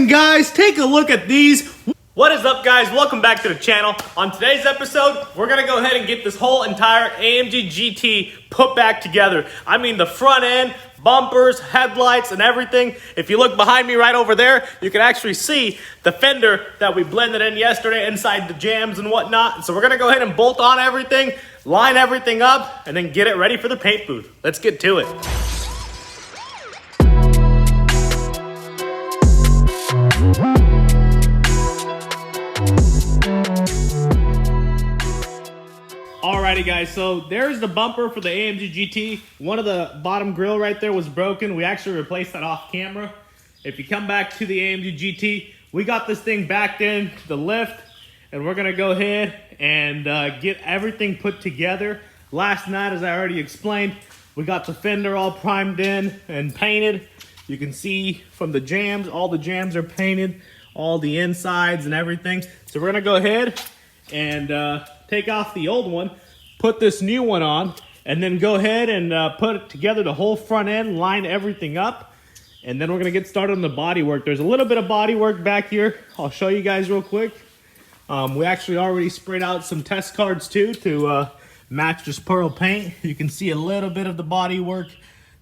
And guys, take a look at these. What is up, guys? Welcome back to the channel. On today's episode, we're gonna go ahead and get this whole entire AMG GT put back together. I mean, the front end, bumpers, headlights, and everything. If you look behind me right over there, you can actually see the fender that we blended in yesterday inside the jams and whatnot. So we're gonna go ahead and bolt on everything, line everything up, and then get it ready for the paint booth. Let's get to it. Alrighty guys, so there's the bumper for the AMG GT. One of the bottom grill right there was broken. We actually replaced that off camera. If you come back to the AMG GT, we got this thing backed in to the lift, and we're gonna go ahead and get everything put together. Last night, as I already explained, we got the fender all primed in and painted. You can see from the jams, all the jams are painted, all the insides and everything. So we're gonna go ahead and take off the old one, put this new one on, and then go ahead and put together the whole front end, line everything up, and then we're gonna get started on the body work. There's a little bit of body work back here. I'll show you guys real quick. We actually already sprayed out some test cards too to match this pearl paint. You can see a little bit of the body work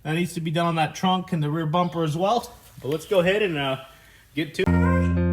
that needs to be done on that trunk and the rear bumper as well. But let's go ahead and get to it.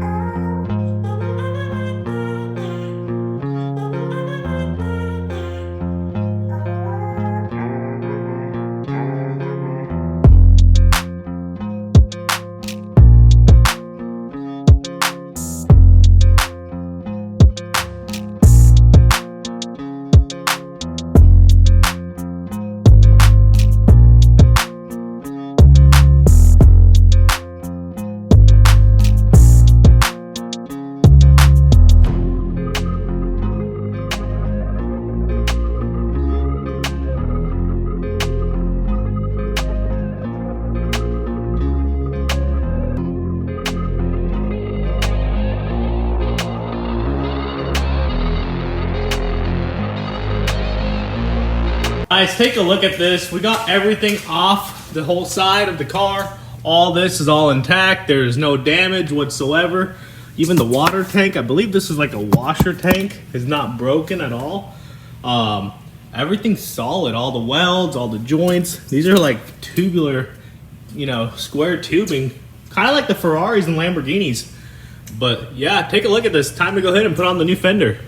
Guys, take a look at this. We got everything off the whole side of the car. All this is all intact. There's no damage whatsoever. Even the water tank, I believe this is like a washer tank, is not broken at all. Everything's solid. All the welds, all the joints. These are like tubular, square tubing. Kind of like the Ferraris and Lamborghinis. But yeah, take a look at this. Time to go ahead and put on the new fender.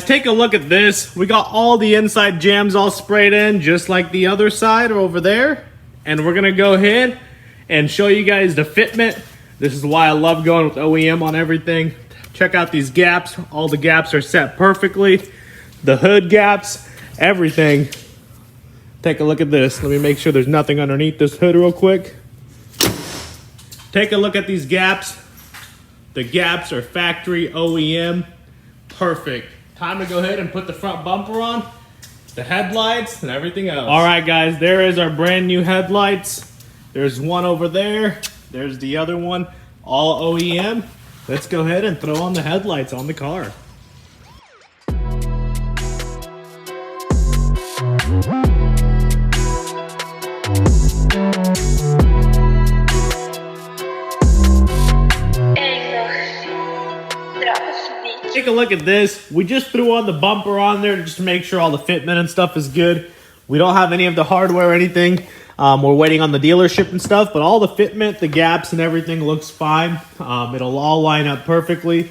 Take a look at this. We got all the inside jams all sprayed in, just like the other side over there. And we're gonna go ahead and show you guys the fitment. This is why I love going with OEM on everything. Check out these gaps. All the gaps are set perfectly. The hood gaps, everything. Take a look at this. Let me make sure there's nothing underneath this hood real quick. Take a look at these gaps. The gaps are factory OEM. Perfect. Time to go ahead and put the front bumper on, the headlights, and everything else. All right, guys, there is our brand new headlights. There's one over there. There's the other one, all OEM. Let's go ahead and throw on the headlights on the car. Take a look at this. We just threw on the bumper on there just to make sure all the fitment and stuff is good. We don't have any of the hardware or anything. We're waiting on the dealership and stuff, but all the fitment, the gaps and everything looks fine. It'll all line up perfectly.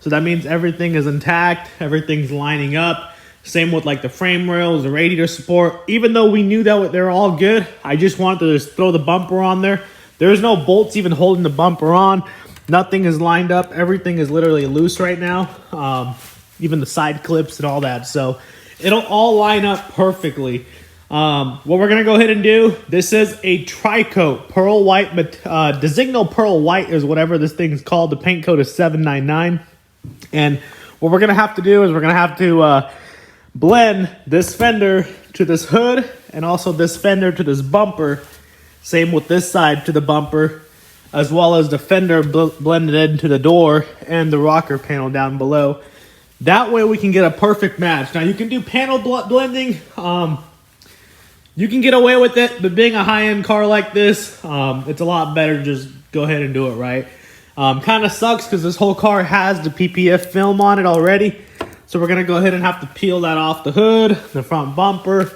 So that means everything is intact, everything's lining up. Same with like the frame rails, the radiator support. Even though we knew that they're all good, I just wanted to just throw the bumper on there. There's no bolts even holding the bumper on. Nothing is lined up. Everything is literally loose right now. Even the side clips and all that. So it'll all line up perfectly. What we're going to go ahead and do, this is a tri-coat, pearl white, Designo pearl white is whatever this thing is called. The paint code is 799. And what we're going to have to do is we're going to have to blend this fender to this hood and also this fender to this bumper. Same with this side to the bumper, as well as the fender blended into the door and the rocker panel down below. That way we can get a perfect match. Now you can do panel blending. You can get away with it, but being a high-end car like this, it's a lot better to just go ahead and do it right. Kind of sucks because this whole car has the PPF film on it already. So we're going to go ahead and have to peel that off the hood, the front bumper,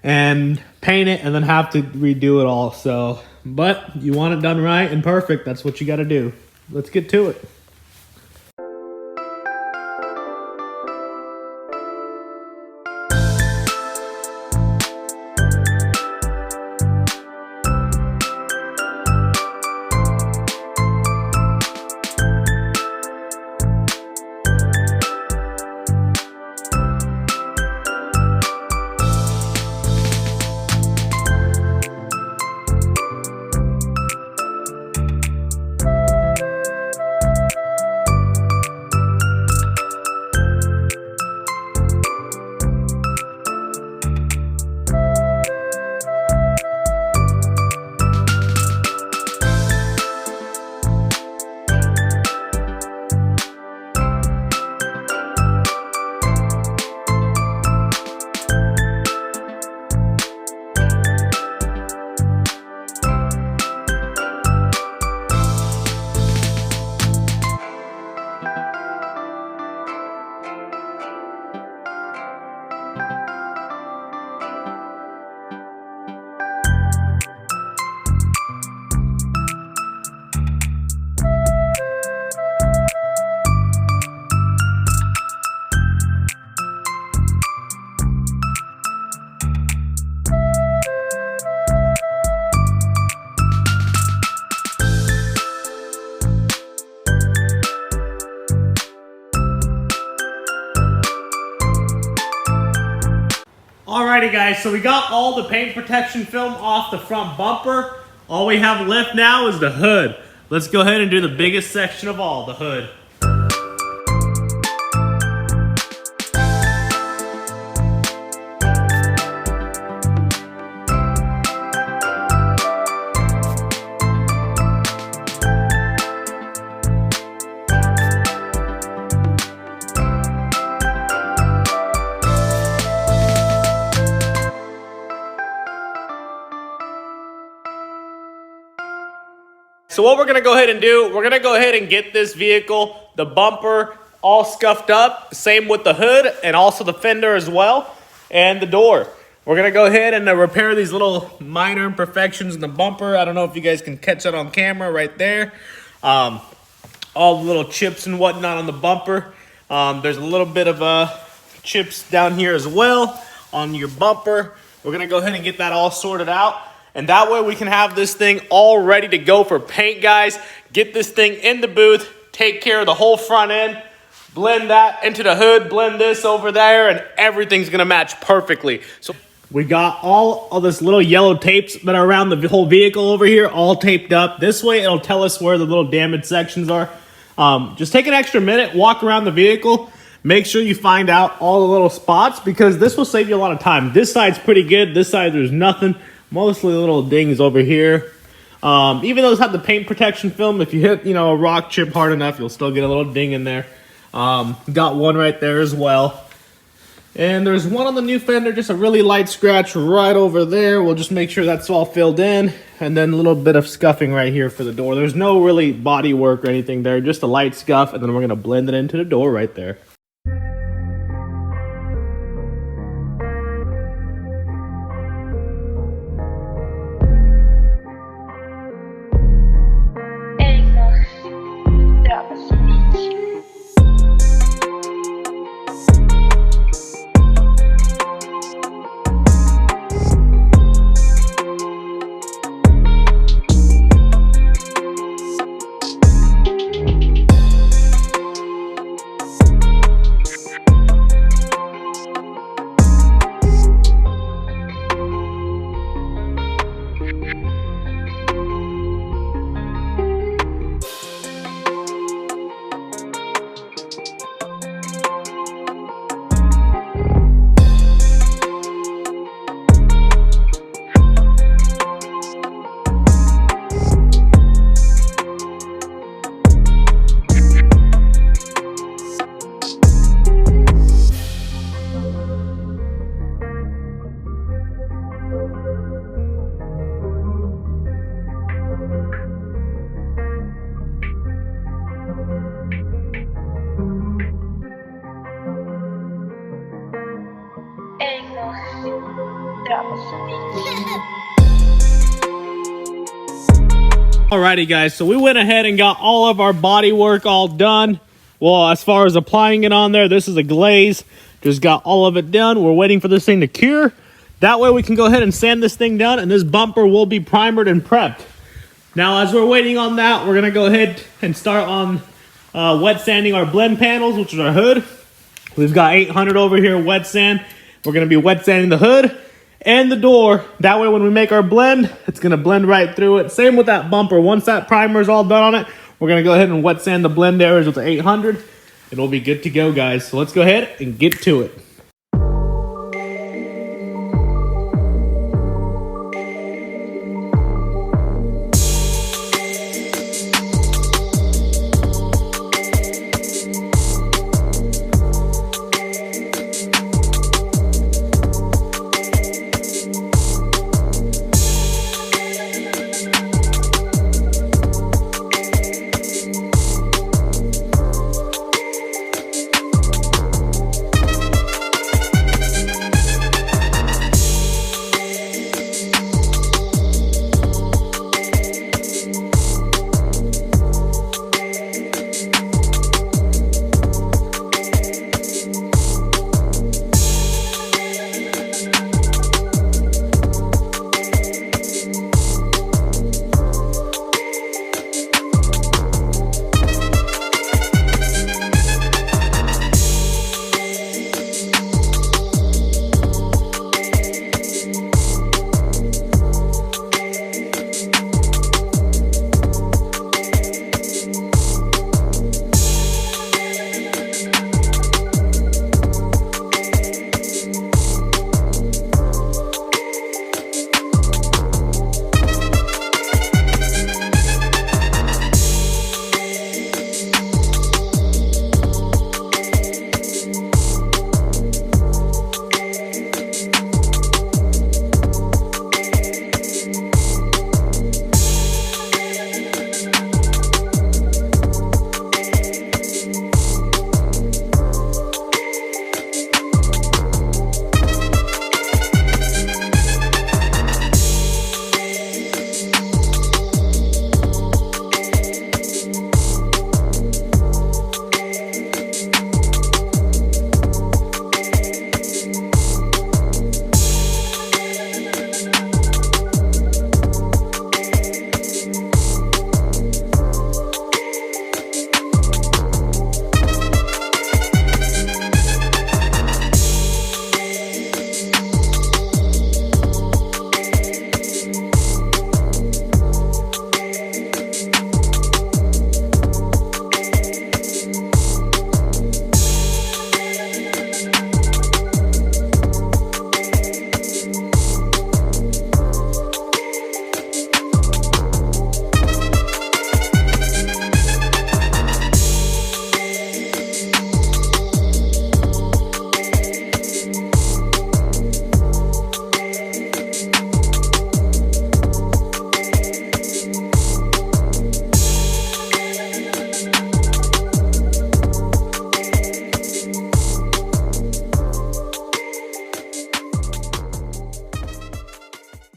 and paint it, and then have to redo it all. So, but you want it done right and perfect, that's what you got to do. Let's get to it. Alrighty guys, so we got all the paint protection film off the front bumper. All we have left now is the hood. Let's go ahead and do the biggest section of all, the hood. So what we're going to go ahead and do, we're going to go ahead and get this vehicle, the bumper, all scuffed up. Same with the hood and also the fender as well, and the door. We're going to go ahead and repair these little minor imperfections in the bumper. I don't know if you guys can catch that on camera right there. All the little chips and whatnot on the bumper. There's a little bit of chips down here as well on your bumper. We're going to go ahead and get that all sorted out. And that way we can have this thing all ready to go for paint, guys. Get this thing in the booth, take care of the whole front end, blend that into the hood, blend this over there, and everything's gonna match perfectly. So we got all of this little yellow tapes that are around the whole vehicle over here, all taped up. This way it'll tell us where the little damaged sections are. Just take an extra minute, walk around the vehicle, make sure you find out all the little spots because this will save you a lot of time. This side's pretty good, this side there's nothing. Mostly little dings over here. Even those have the paint protection film. If you hit, a rock chip hard enough, you'll still get a little ding in there. Got one right there as well. And there's one on the new fender, just a really light scratch right over there. We'll just make sure that's all filled in. And then a little bit of scuffing right here for the door. There's no really body work or anything there, just a light scuff. And then we're gonna blend it into the door right there. Alrighty guys, so we went ahead and got all of our body work all done. Well, as far as applying it on there, this is a glaze. Just got all of it done. We're waiting for this thing to cure. That way we can go ahead and sand this thing down and this bumper will be primered and prepped. Now, as we're waiting on that, we're gonna go ahead and start on wet sanding our blend panels, which is our hood. We've got 800 over here wet sand. We're gonna be wet sanding the hood and the door. That way when we make our blend, it's gonna blend right through it. Same with that bumper. Once that primer is all done on it, we're gonna go ahead and wet sand the blend areas with the 800. It'll be good to go, guys. So let's go ahead and get to it.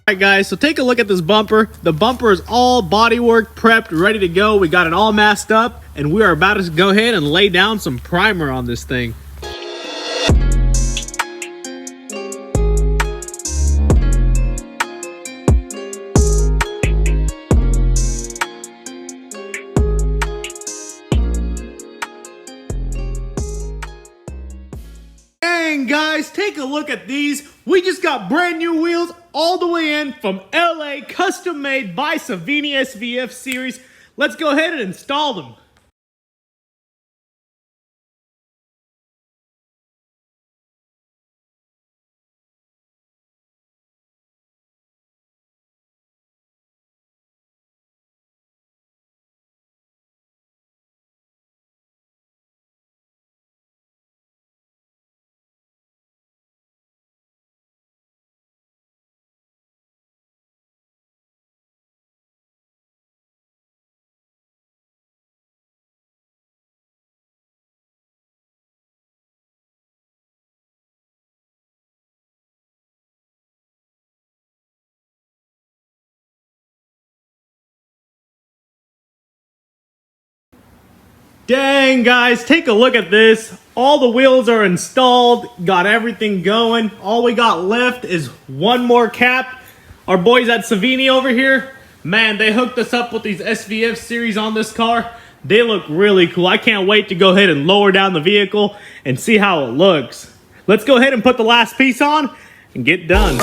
Alright guys, so take a look at this bumper. The bumper is all bodywork prepped, ready to go. We got it all masked up, and we are about to go ahead and lay down some primer on this thing. Dang guys, take a look at these. We just got brand new wheels all the way in from LA, custom made by Savini SVF series. Let's go ahead and install them. Dang, guys, take a look at this. All the wheels are installed, got everything going. All we got left is one more cap. Our boys at Savini over here, man, they hooked us up with these SVF series on this car. They look really cool. I can't wait to go ahead and lower down the vehicle and see how it looks. Let's go ahead and put the last piece on and get done.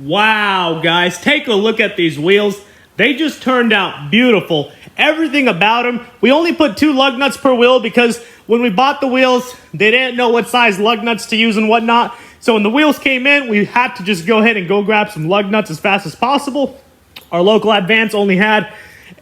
Wow, guys, take a look at these wheels. They just turned out beautiful. Everything about them. We only put 2 lug nuts per wheel because when we bought the wheels, they didn't know what size lug nuts to use and whatnot. So when the wheels came in, we had to just go ahead and go grab some lug nuts as fast as possible. Our local Advance only had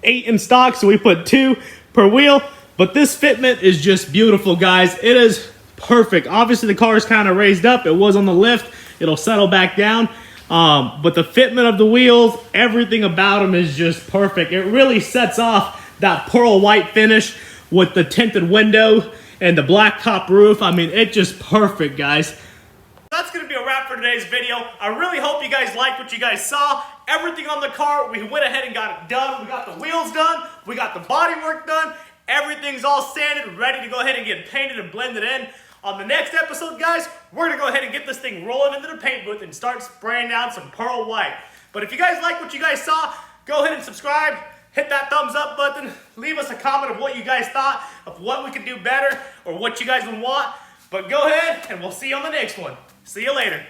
8 in stock, so we put 2 per wheel. But this fitment is just beautiful, guys. It is perfect. Obviously, the car is kind of raised up. It was on the lift. It'll settle back down. But the fitment of the wheels, everything about them is just perfect. It really sets off that pearl white finish with the tinted window and the black top roof. I mean, it's just perfect, guys. That's going to be a wrap for today's video. I really hope you guys liked what you guys saw. Everything on the car, we went ahead and got it done. We got the wheels done. We got the body work done. Everything's all sanded, ready to go ahead and get painted and blended in. On the next episode, guys, we're going to go ahead and get this thing rolling into the paint booth and start spraying down some pearl white. But if you guys like what you guys saw, go ahead and subscribe. Hit that thumbs up button. Leave us a comment of what you guys thought, of what we could do better, or what you guys would want. But go ahead, and we'll see you on the next one. See you later.